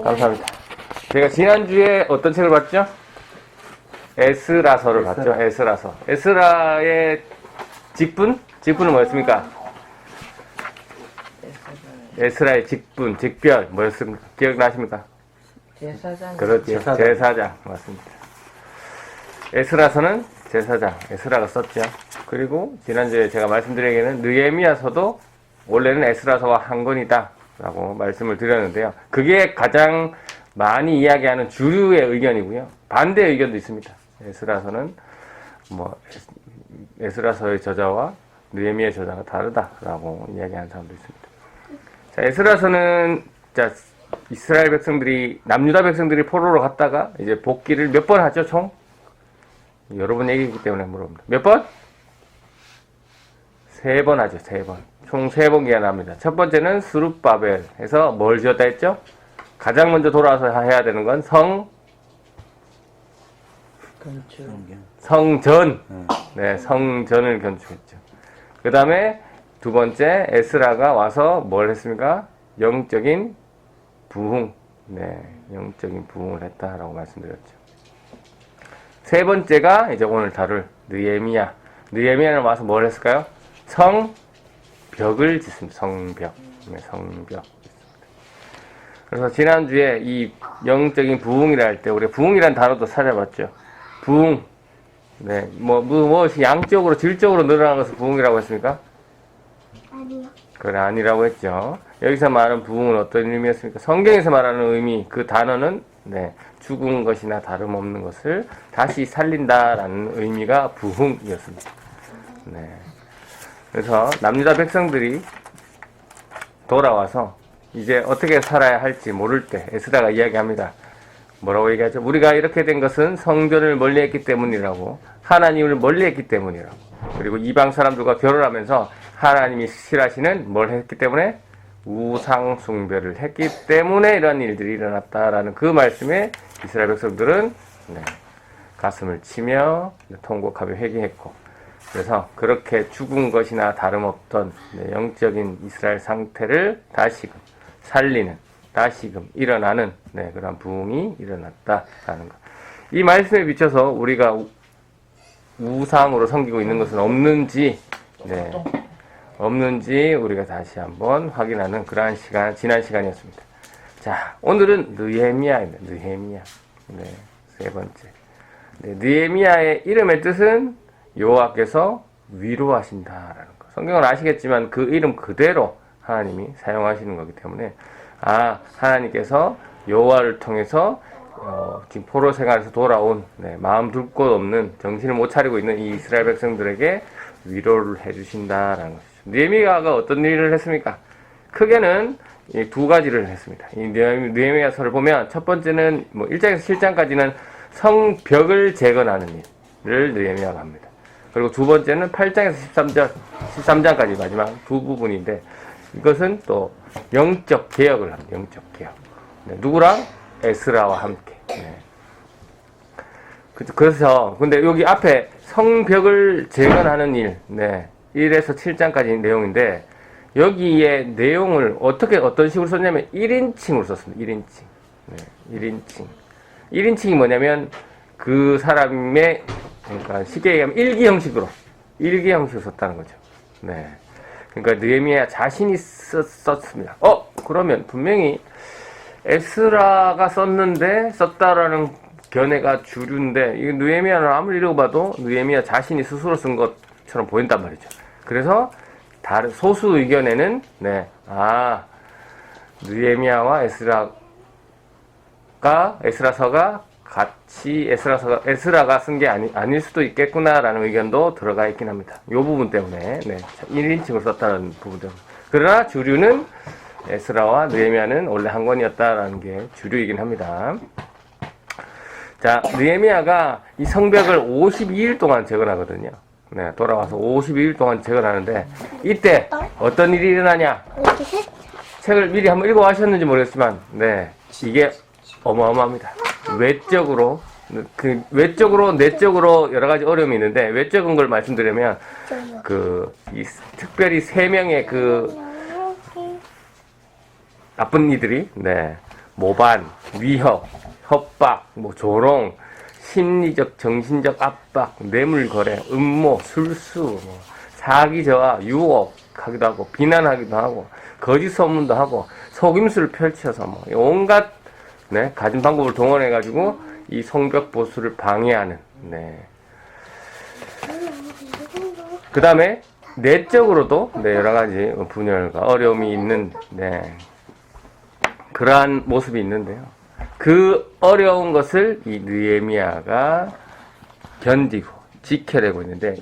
감사합니다. 제가 지난주에 어떤 책을 봤죠? 에스라서를 봤죠. 에스라서. 에스라의 직분? 직분은 뭐였습니까? 에스라의 직분, 직별 뭐였습니까? 기억나십니까? 제사장. 그렇죠. 제사장. 맞습니다. 에스라서는 제사장, 에스라가 썼죠. 그리고 지난주에 제가 말씀드리기에는 느헤미야서도 원래는 에스라서와 한 권이다 라고 말씀을 드렸는데요. 그게 가장 많이 이야기하는 주류의 의견이고요. 반대 의견도 있습니다. 에스라서는 에스라서의 저자와 느헤미야의 저자가 다르다라고 이야기하는 사람도 있습니다. 자, 에스라서는 이스라엘 백성들이 남유다 백성들이 포로로 갔다가 이제 복귀를 몇 번 하죠, 총? 여러 번 얘기했기 때문에 물어봅니다. 몇 번? 3번 하죠, 3번. 총 3번 기한합니다. 첫 번째는 스룹바벨 해서 뭘 지었다 했죠? 가장 먼저 돌아와서 해야 되는 건 성전. 네, 성전을 건축했죠. 그 다음에 두 번째, 에스라가 와서 뭘 했습니까? 영적인 부흥. 네, 영적인 부흥을 했다라고 말씀드렸죠. 세 번째가 이제 오늘 다룰 느헤미야. 느헤미야는 와서 뭘 했을까요? 성벽을 짓습니다. 성벽. 네, 성벽. 그래서 지난주에 이 영적인 부흥이라 할 때 우리가 부흥이라는 단어도 찾아봤죠. 부흥. 네, 무엇이 양적으로 질적으로 늘어나는 것을 부흥이라고 했습니까? 아니요. 그래, 아니라고 했죠. 여기서 말하는 부흥은 어떤 의미였습니까? 성경에서 말하는 의미, 그 단어는 죽은 것이나 다름없는 것을 다시 살린다라는 의미가 부흥이었습니다. 네. 그래서 남유다 백성들이 돌아와서 이제 어떻게 살아야 할지 모를 때 에스라가 이야기합니다. 뭐라고 얘기하죠? 우리가 이렇게 된 것은 성전을 멀리했기 때문이라고, 하나님을 멀리했기 때문이라고, 그리고 이방 사람들과 결혼하면서 하나님이 싫어하시는 뭘 했기 때문에? 우상 숭배를 했기 때문에 이런 일들이 일어났다라는 그 말씀에 이스라엘 백성들은 가슴을 치며 통곡하며 회개했고, 그래서 그렇게 죽은 것이나 다름없던 영적인 이스라엘 상태를 다시금 살리는, 다시금 일어나는 그런 부흥이 일어났다라는 것. 이 말씀에 비춰서 우리가 우상으로 섬기고 있는 것은 없는지 우리가 다시 한번 확인하는 그러한 시간, 지난 시간이었습니다. 자, 오늘은 느헤미야입니다. 느헤미야. 네, 세 번째. 느헤미야의 이름의 뜻은 여호와께서 위로하신다라는 거. 성경은 아시겠지만 그 이름 그대로 하나님이 사용하시는 거기 때문에 하나님께서 여호와를 통해서 지금 포로 생활에서 돌아온 마음 둘 곳 없는, 정신을 못 차리고 있는 이 이스라엘 백성들에게 위로를 해주신다라는 것이죠. 느헤미야가 어떤 일을 했습니까? 크게는 두 가지를 했습니다. 이 느헤미야서를 보면 첫 번째는 1장에서 7장까지는 성벽을 재건하는 일을 느헤미야가 합니다. 그리고 두 번째는 8장에서 13장까지 마지막 두 부분인데, 이것은 또 영적 개혁을 합니다. 영적 개혁. 누구랑? 에스라와 함께. 그래서 근데 여기 앞에 성벽을 재건하는 일, 1에서 7장까지 내용인데, 여기에 내용을 어떤 식으로 썼냐면 1인칭으로 썼습니다. 1인칭. 1인칭. 1인칭이 뭐냐면 그 사람의, 그러니까 쉽게 얘기하면 일기 형식으로 썼다는 거죠. 그러니까 느헤미야 자신이 썼습니다. 그러면 분명히 에스라가 썼다라는 견해가 주류인데, 이 느헤미야는 아무리 읽어봐도 느헤미야 자신이 스스로 쓴 것처럼 보인단 말이죠. 그래서 다른 소수 의견에는 느헤미야와 에스라서가 같이 에스라가 쓴 게 아닐 수도 있겠구나라는 의견도 들어가 있긴 합니다. 이 부분 때문에 1인칭으로 썼다는 부분 때문에. 그러나 주류는 에스라와 느헤미야는 원래 한 권이었다라는 게 주류이긴 합니다. 자, 느헤미야가 이 성벽을 52일 동안 재건하거든요. 돌아와서 52일 동안 재건하는데, 이때 어떤 일이 일어나냐? 책을 미리 한번 읽어하셨는지 모르겠지만, 이게 어마어마합니다. 외적으로, 내적으로 여러 가지 어려움이 있는데, 외적인 걸 말씀드리면, 특별히 3명의 나쁜 이들이, 모반, 위협, 협박, 조롱, 심리적, 정신적 압박, 뇌물거래, 음모, 술수, 사기 저하, 유혹하기도 하고, 비난하기도 하고, 거짓 소문도 하고, 속임수를 펼쳐서 온갖 가진 방법을 동원해가지고 이 성벽 보수를 방해하는. 그 다음에 내적으로도 여러 가지 분열과 어려움이 있는 그러한 모습이 있는데요. 그 어려운 것을 이 느헤미야가 견디고 지켜내고 있는데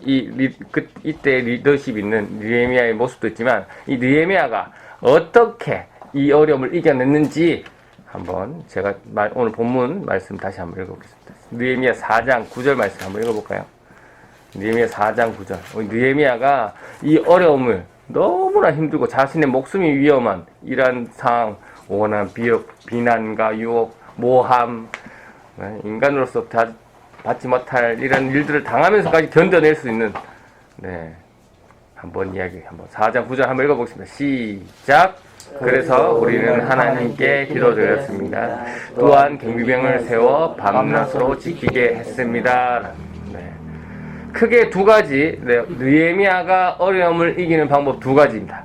이때 리더십 있는 느헤미야의 모습도 있지만 이 느헤미야가 어떻게 이 어려움을 이겨냈는지 한번 제가 오늘 본문 말씀 다시 한번 읽어보겠습니다. 느헤미야 4장 9절 말씀 한번 읽어볼까요? 느헤미야 4장 9절. 느헤미야가 이 어려움을 너무나 힘들고 자신의 목숨이 위험한 이러한 상황, 원한 비난과 유혹, 모함, 인간으로서 받지 못할 이런 일들을 당하면서까지 견뎌낼 수 있는 한번 4장 9절 한번 읽어보겠습니다. 시작. 그래서 우리는 하나님께 기도드렸습니다. 또한 경비병을 세워 밤낮으로 지키게 했습니다. 크게 두 가지, 느헤미야가 어려움을 이기는 방법 두 가지입니다.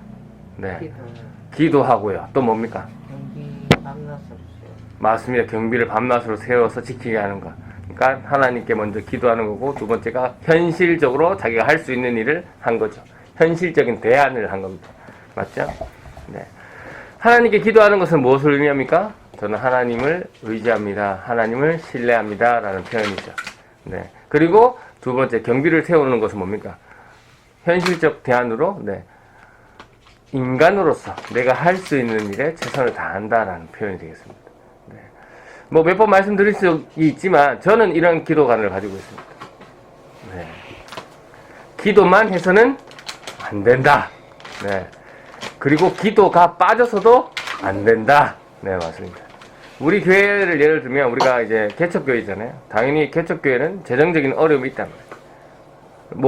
기도하고요. 또 뭡니까? 맞습니다. 경비를 밤낮으로 세워서 지키게 하는 것. 그러니까 하나님께 먼저 기도하는 거고, 두 번째가 현실적으로 자기가 할 수 있는 일을 한 거죠. 현실적인 대안을 한 겁니다. 맞죠? 하나님께 기도하는 것은 무엇을 의미합니까? 저는 하나님을 의지합니다. 하나님을 신뢰합니다. 라는 표현이죠. 그리고 두 번째, 경비를 세우는 것은 뭡니까? 현실적 대안으로, 인간으로서 내가 할 수 있는 일에 최선을 다한다라는 표현이 되겠습니다. 몇 번 말씀드릴 수 있지만, 저는 이런 기도관을 가지고 있습니다. 기도만 해서는 안 된다. 그리고 기도가 빠져서도 안 된다. 맞습니다. 우리 교회를 예를 들면 우리가 이제 개척교회잖아요. 당연히 개척교회는 재정적인 어려움이 있단 말이에요.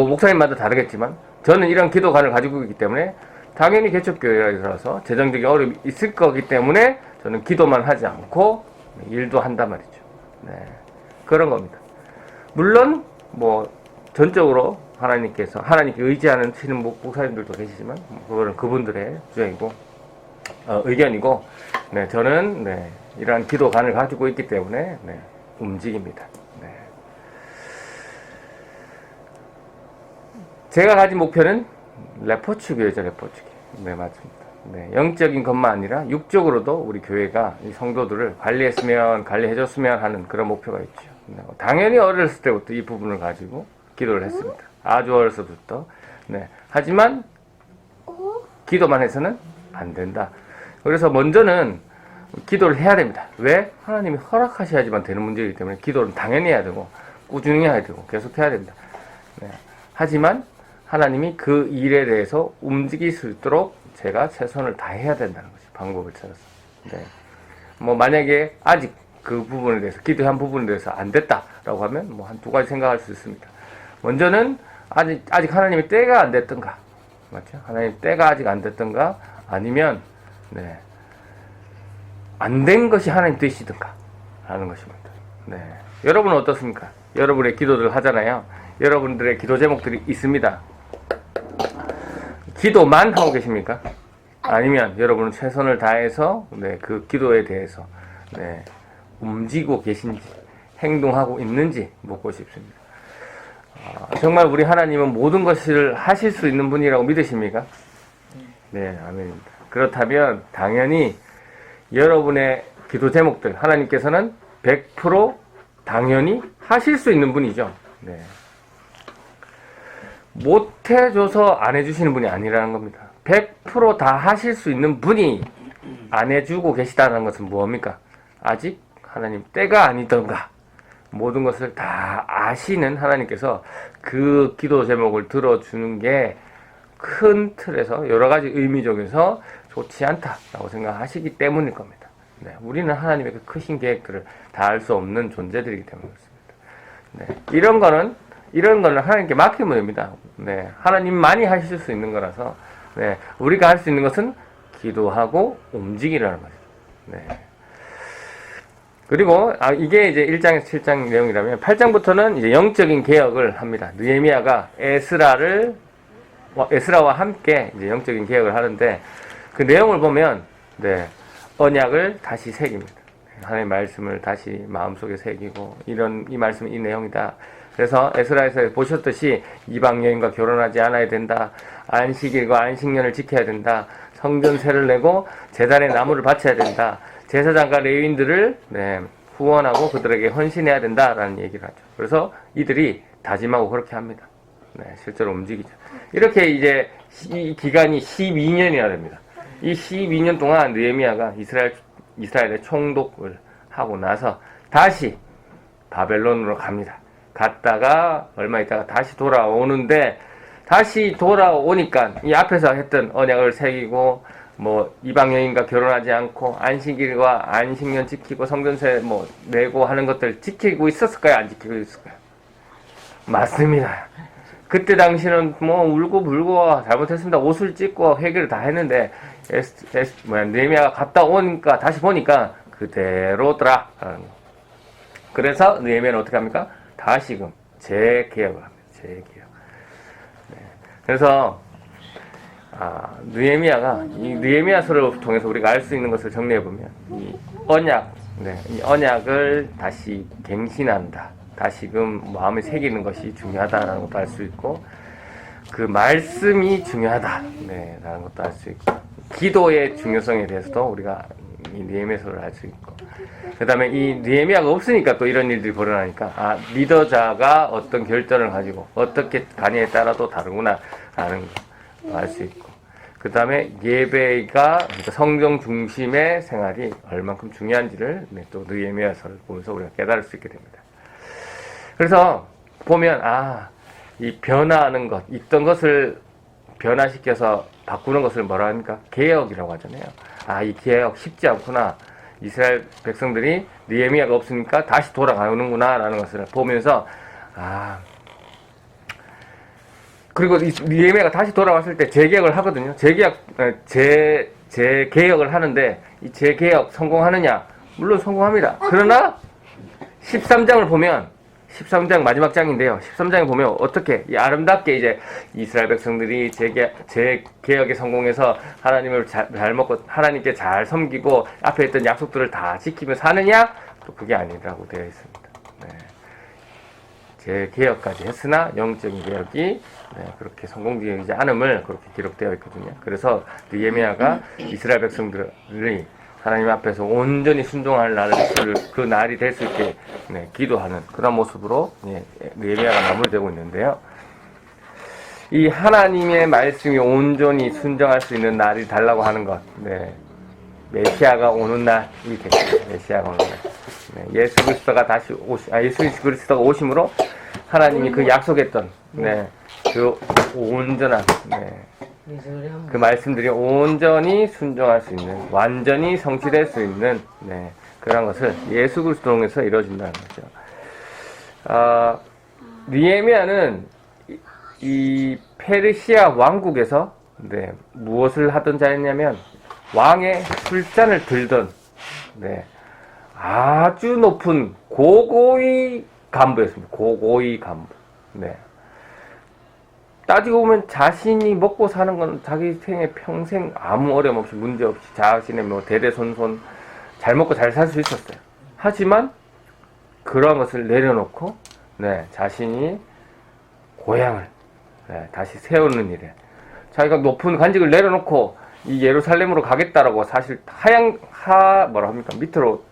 목사님마다 다르겠지만 저는 이런 기도관을 가지고 있기 때문에 당연히 개척교회라서 재정적인 어려움이 있을 거기 때문에 저는 기도만 하지 않고 일도 한단 말이죠. 그런 겁니다. 물론 전적으로 하나님께 의지하는 목사님들도 계시지만 그거는 그분들의 주장이고 의견이고 저는 이러한 기도관을 가지고 있기 때문에 움직입니다. 제가 가진 목표는 레포츠교회죠. 레포츠교회. 맞습니다. 영적인 것만 아니라 육적으로도 우리 교회가 이 성도들을 관리해줬으면 하는 그런 목표가 있죠. 당연히 어렸을 때부터 이 부분을 가지고 기도를 했습니다. 아주 어렸을 때부터. 하지만 기도만 해서는 안 된다. 그래서 먼저는 기도를 해야 됩니다. 왜? 하나님이 허락하셔야지만 되는 문제이기 때문에 기도는 당연히 해야 되고 꾸준히 해야 되고 계속 해야 됩니다. 하지만 하나님이 그 일에 대해서 움직일 수 있도록 제가 최선을 다해야 된다는 것이 방법을 찾았어요. 만약에 아직 그 부분에 대해서 기도한 부분에 대해서 안 됐다라고 하면 한 두 가지 생각할 수 있습니다. 먼저는 아직 하나님의 때가 안 됐던가, 맞죠? 하나님 때가 아직 안 됐던가, 아니면 안 된 것이 하나님 뜻이든가 하는 것입니다. 여러분은 어떻습니까? 여러분의 기도들 하잖아요. 여러분들의 기도 제목들이 있습니다. 기도만 하고 계십니까? 아니면 여러분은 최선을 다해서 그 기도에 대해서 움직이고 계신지 행동하고 있는지 묻고 싶습니다. 정말 우리 하나님은 모든 것을 하실 수 있는 분이라고 믿으십니까? 아멘입니다. 그렇다면 당연히 여러분의 기도 제목들 하나님께서는 100% 당연히 하실 수 있는 분이죠. 못해줘서 안 해주시는 분이 아니라는 겁니다. 100% 다 하실 수 있는 분이 안 해주고 계시다는 것은 무엇입니까? 아직 하나님 때가 아니던가 모든 것을 다 아시는 하나님께서 그 기도 제목을 들어주는 게 큰 틀에서 여러 가지 의미 중에서 좋지 않다라고 생각하시기 때문일 겁니다. 우리는 하나님의 그 크신 계획들을 다 알 수 없는 존재들이기 때문에 그렇습니다. 이런 거는 하나님께 맡기면 됩니다. 하나님만이 하실 수 있는 거라서 우리가 할 수 있는 것은 기도하고 움직이라는 거죠. 그리고 이게 이제 1장에서 7장 내용이라면 8장부터는 이제 영적인 개혁을 합니다. 느헤미야가 에스라와 함께 이제 영적인 개혁을 하는데 그 내용을 보면 네, 언약을 다시 새깁니다. 하나님의 말씀을 다시 마음속에 새기고 이 말씀은 이 내용이다. 그래서 에스라에서 보셨듯이 이방 여인과 결혼하지 않아야 된다. 안식일과 안식년을 지켜야 된다. 성전세를 내고 제단에 나무를 바쳐야 된다. 제사장과 레위인들을 후원하고 그들에게 헌신해야 된다라는 얘기를 하죠. 그래서 이들이 다짐하고 그렇게 합니다. 네, 실제로 움직이죠. 이렇게 이제 이 기간이 12년이나 됩니다. 이 12년 동안 느헤미야가 이스라엘의 총독을 하고 나서 다시 바벨론으로 갑니다. 갔다가 얼마 있다가 다시 돌아오는데 다시 돌아오니까 이 앞에서 했던 언약을 새기고 뭐 이방 여인과 결혼하지 않고 안식일과 안식년 지키고 성전세 내고 하는 것들 지키고 있었을까요? 안 지키고 있었을까요? 맞습니다. 그때 당시는 울고 불고 잘못했습니다. 옷을 찢고 회개를 다 했는데 느헤미야가 갔다 오니까 다시 보니까 그대로더라. 그래서 느헤미야는 어떻게 합니까? 다시금 재개혁을 합니다. 재개혁. 네. 그래서 느헤미야가 이 느헤미야서를 통해서 우리가 알 수 있는 것을 정리해 보면 이 언약을 다시 갱신한다. 다시금 마음에 새기는 것이 중요하다라는 것도 알 수 있고 그 말씀이 중요하다. 네, 라는 것도 알 수 있고 기도의 중요성에 대해서도 우리가 이 느헤미야서를 알 수 있고 그 다음에 이 느헤미야가 없으니까 또 이런 일들이 벌어나니까 리더자가 어떤 결단을 가지고 어떻게 가냐에 따라도 다르구나 라는 거 알 수 있고 그 다음에 예배가 그러니까 성경 중심의 생활이 얼만큼 중요한지를 또 느헤미야서를 보면서 우리가 깨달을 수 있게 됩니다. 그래서 보면 이 변화하는 것, 있던 것을 변화시켜서 바꾸는 것을 뭐라 합니까? 개혁이라고 하잖아요. 이 개혁 쉽지 않구나. 이스라엘 백성들이 느헤미야가 없으니까 다시 돌아가는구나 라는 것을 보면서 그리고 느헤미야가 다시 돌아왔을 때 재개혁을 하거든요. 재개혁을 하는데 이 재개혁 성공하느냐? 물론 성공합니다. 그러나 13장을 보면 13장 마지막 장인데요. 13장에 보면 어떻게 아름답게 이제 이스라엘 백성들이 재개혁에 성공해서 하나님을 잘 먹고 하나님께 잘 섬기고 앞에 있던 약속들을 다 지키며 사느냐? 또 그게 아니라고 되어 있습니다. 네. 재개혁까지 했으나 영적인 개혁이 그렇게 성공되지 않음을 그렇게 기록되어 있거든요. 그래서 느헤미야가 이스라엘 백성들이 하나님 앞에서 온전히 순종할 그 날이 될 수 있게 기도하는 그런 모습으로 느헤미야가 마무리되고 있는데요. 이 하나님의 말씀이 온전히 순종할 수 있는 날이 달라고 하는 것, 메시아가 오는 날이 되겠죠. 메시아가 오는 날. 예수 그리스도가 오심으로 하나님이 그 약속했던 그 온전한 그 말씀들이 온전히 순종할 수 있는, 완전히 성취될 수 있는 그런 것을 예수 그리스도 통해서 이루어진다는 거죠. 느헤미야는 이 페르시아 왕국에서 무엇을 하던 자였냐면 왕의 술잔을 들던 아주 높은 고고위 간부였습니다. 고고위 간부. 따지고 보면 자신이 먹고 사는 건 자기 생에 평생 아무 어려움 없이 문제 없이 자신의 대대손손 잘 먹고 잘 살 수 있었어요. 하지만 그러한 것을 내려놓고 자신이 고향을 다시 세우는 일에 자기가 높은 관직을 내려놓고 이 예루살렘으로 가겠다라고 사실 밑으로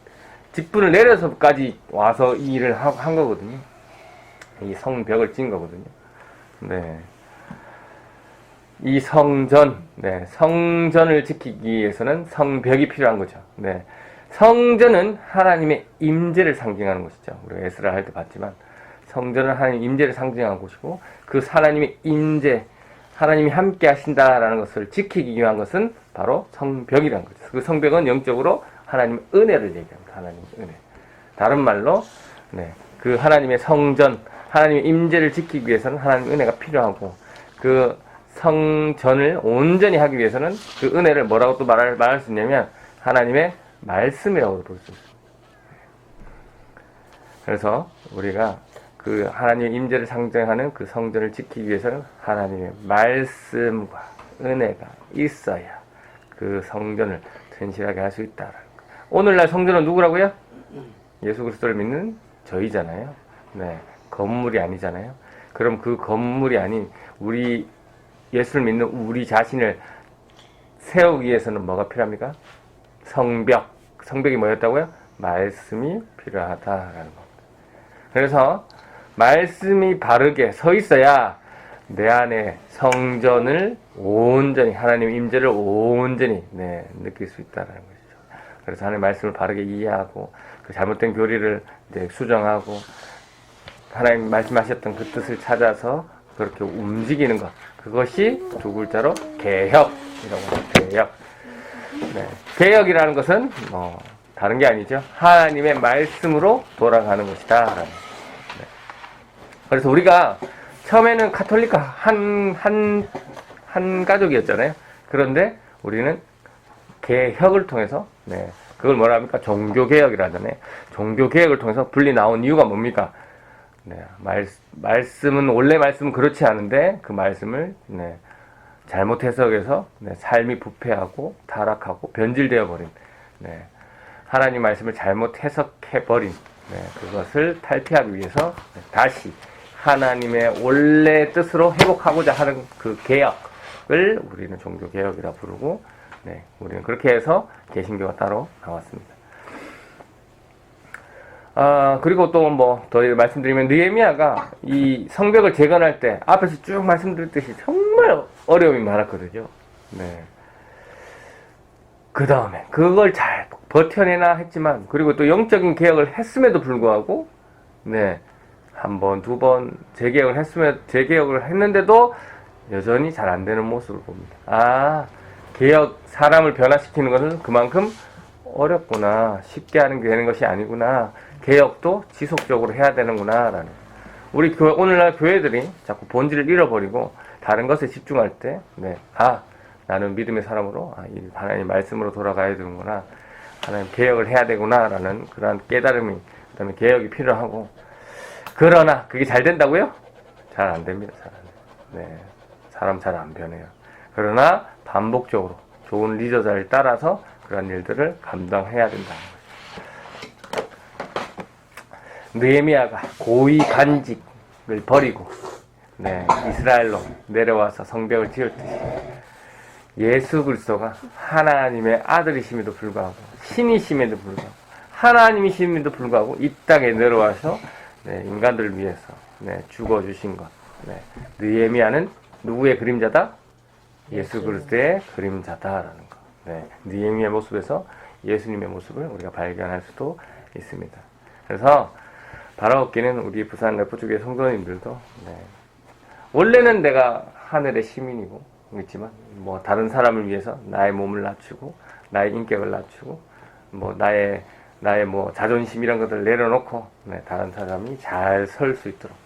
직분을 내려서까지 와서 이 일을 한 거거든요. 이 성벽을 찐 거거든요. 이 성전을 지키기 위해서는 성벽이 필요한 거죠. 성전은 하나님의 임재를 상징하는 것이죠. 우리가 에스라 할 때 봤지만 성전은 하나님의 임재를 상징하는 곳이고 그 하나님의 임재, 하나님이 함께 하신다라는 것을 지키기 위한 것은 바로 성벽이라는 거죠. 그 성벽은 영적으로 하나님의 은혜를 얘기합니다. 하나님의 은혜. 다른 말로 그 하나님의 성전, 하나님의 임재를 지키기 위해서는 하나님의 은혜가 필요하고 그 성전을 온전히 하기 위해서는 그 은혜를 뭐라고 또 말할 수 있냐면 하나님의 말씀이라고 볼 수 있습니다. 그래서 우리가 그 하나님의 임재를 상징하는 그 성전을 지키기 위해서는 하나님의 말씀과 은혜가 있어야 그 성전을 튼실하게 할 수 있다라는 거. 오늘날 성전은 누구라고요? 예수 그리스도를 믿는 저희잖아요. 네, 건물이 아니잖아요. 그럼 그 건물이 아닌 우리 예수를 믿는 우리 자신을 세우기 위해서는 뭐가 필요합니까? 성벽. 성벽이 뭐였다고요? 말씀이 필요하다라는 겁니다. 그래서 말씀이 바르게 서 있어야 내 안에 성전을 온전히 하나님 임재를 온전히 느낄 수 있다는 것이죠. 그래서 하나님 말씀을 바르게 이해하고 그 잘못된 교리를 이제 수정하고 하나님 말씀하셨던 그 뜻을 찾아서 그렇게 움직이는 것, 그것이 두 글자로 개혁이라고 합니다. 개혁. 네. 개혁이라는 것은 다른 게 아니죠. 하나님의 말씀으로 돌아가는 것이다. 네. 그래서 우리가 처음에는 카톨릭과 한 가족이었잖아요. 그런데 우리는 개혁을 통해서, 그걸 뭐라 합니까? 종교개혁이라 하잖아요. 종교개혁을 통해서 분리 나온 이유가 뭡니까? 말씀은, 원래 말씀은 그렇지 않은데, 그 말씀을, 잘못 해석해서, 삶이 부패하고, 타락하고, 변질되어 버린, 하나님 말씀을 잘못 해석해버린, 그것을 탈피하기 위해서, 다시, 하나님의 원래 뜻으로 회복하고자 하는 그 개혁을 우리는 종교개혁이라 부르고, 우리는 그렇게 해서 개신교가 따로 나왔습니다. 그리고 또 더 말씀드리면, 느헤미야가 이 성벽을 재건할 때, 앞에서 쭉 말씀드렸듯이 정말 어려움이 많았거든요. 그 다음에, 그걸 잘 버텨내나 했지만, 그리고 또 영적인 개혁을 했음에도 불구하고, 한 번, 두 번 재개혁을 했는데도 여전히 잘 안 되는 모습을 봅니다. 사람을 변화시키는 것은 그만큼 어렵구나. 쉽게 하는 게 되는 것이 아니구나. 개혁도 지속적으로 해야 되는구나. 라는. 우리 오늘날 교회들이 자꾸 본질을 잃어버리고 다른 것에 집중할 때, 나는 믿음의 사람으로, 하나님 말씀으로 돌아가야 되는구나. 하나님 개혁을 해야 되구나. 라는 그러한 깨달음이, 그 다음에 개혁이 필요하고, 그러나 그게 잘 된다고요? 잘 안 됩니다. 잘 안 돼요. 사람 잘 안 변해요. 그러나 반복적으로 좋은 리더자를 따라서 그런 일들을 감당해야 된다는 거죠. 느헤미야가 고위 간직을 버리고 이스라엘로 내려와서 성벽을 지을 듯이 예수 그리스도가 하나님의 아들이심에도 불구하고 신이심에도 불구하고 하나님이심에도 불구하고 이 땅에 내려와서 인간들을 위해서 죽어주신 것. 느헤미야는 누구의 그림자다? 예수 그리스도의 그림자다라는 것. 느헤미야의 모습에서 예수님의 모습을 우리가 발견할 수도 있습니다. 그래서 바라옵기는 우리 부산 레포주교회 성도님들도 원래는 내가 하늘의 시민이고 있지만 다른 사람을 위해서 나의 몸을 낮추고 나의 인격을 낮추고 나의 자존심 이런 것들을 내려놓고 다른 사람이 잘 설 수 있도록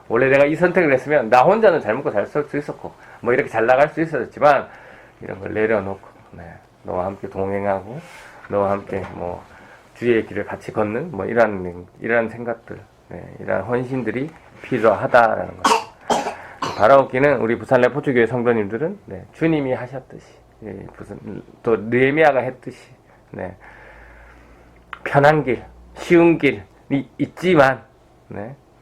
원래 내가 이 선택을 했으면 나 혼자는 잘 먹고 잘 설 수 있었고 이렇게 잘 나갈 수 있었지만 이런 걸 내려놓고 너와 함께 동행하고 너와 함께 주의 길을 같이 걷는 이러한 생각들 이러한 헌신들이 필요하다라는 것. 바라옵기는 우리 부산 레포츠교회 성도님들은 주님이 하셨듯이 또 느헤미야가 했듯이 편한 길, 쉬운 길이 있지만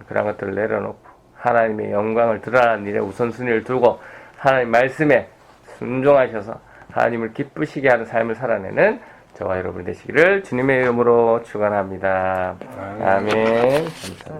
그런 것들을 내려놓고 하나님의 영광을 드러나는 일에 우선순위를 두고 하나님 말씀에 순종하셔서 하나님을 기쁘시게 하는 삶을 살아내는 저와 여러분 되시기를 주님의 이름으로 축원합니다. 아멘. 감사합니다.